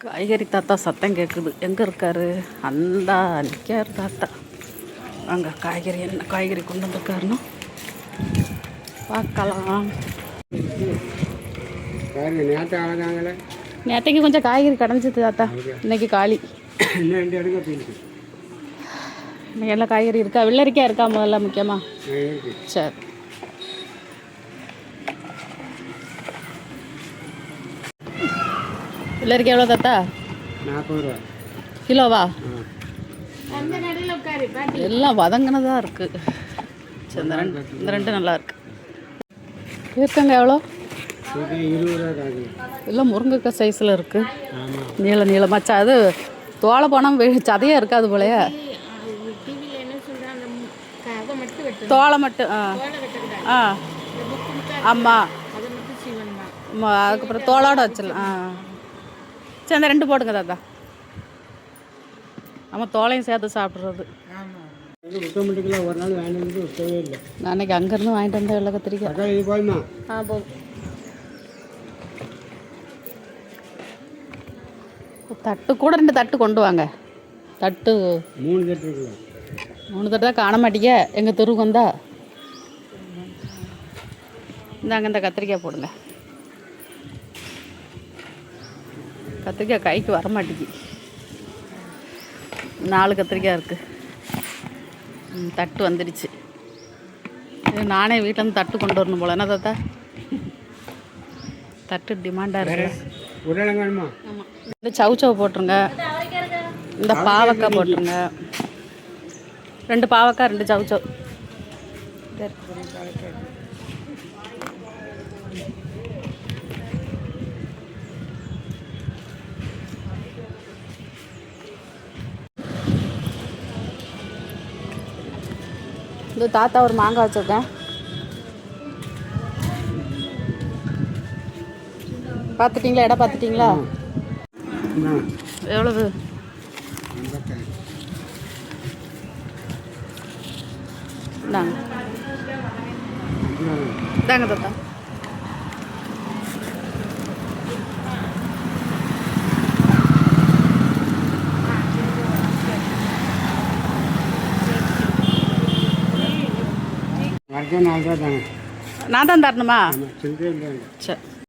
காய்கறி தாத்தா சத்தம் கேட்குது. எங்கே இருக்காரு? அந்த நிற்கார் தாத்தா. அங்கே காய்கறி என்ன காய்கறி கொண்டு வந்துருக்காருன்னு பார்க்கலாம். நேற்றைக்கு கொஞ்சம் காய்கறி கிடஞ்சிது தாத்தா, இன்னைக்கு காலி. இன்னைக்கு எல்லாம் காய்கறி இருக்கா? வெள்ளரிக்காய் இருக்கா முதல்ல முக்கியமாக? சரி. வெள்ளரிக்காய் எவ்வளோ தாத்தா? 40 ரூபா கிலோவா? எல்லாம் வதங்கினதாக இருக்குது. சரி, இந்த ரெண்டு நல்லா இருக்கு. இருக்கங்க எவ்வளோ? 20 ரூபா. எல்லாம் முருங்கைக்காய் சைஸில் இருக்குது. நீளமாச்சா? அது தோலை போனால் சதையாக இருக்காது போலையா? தோலை மட்டும். ஆ ஆமாம், அதுக்கப்புறம் தோலோடு வச்சிடலாம். சரி, அந்த 2 போடுங்க தாத்தா. நம்ம தோலையும் சேர்த்து சாப்பிட்றது. ஒரு நாள் வாங்கிட்டு விட்டவே இல்லை. நான் அன்றைக்கி அங்கேருந்து வாங்கிட்டு வந்தேன் வெள்ளை கத்திரிக்காய். போதுமா? போதும். தட்டு கூட 2 தட்டு கொண்டு வாங்க. தட்டு 3 தட்டு இருக்குல்ல. 3 தட்டு தான் காண மாட்டீங்க. எங்கள் தெருவுக்கு வந்தா இந்தாங்க, இந்த கத்திரிக்காய் போடுங்க. கத்திரிக்காய் கைக்கு வர மாட்டேங்கி. 4 கத்திரிக்காய் இருக்குது. தட்டு வந்துடுச்சு. நானே வீட்டிலேருந்து தட்டு கொண்டு வரணும் போல. என்ன தாத்தா? தட்டு டிமாண்டாக இருக்குது. உருளைக்கிழமா? ஆமாம். இந்த சவுச்சவ் போட்டுருங்க. இந்த பாவக்காய் போட்டுருங்க. 2 பாவக்காய், 2 சவுச்சவ். இந்த தாத்தா ஒரு மாங்காய் வச்சுருக்கேன். பார்த்துட்டிங்களா? இடம் பார்த்துட்டிங்களா? எவ்வளவு? இந்தாங்க தாத்தா. நான் தான் தரணுமா? சரி.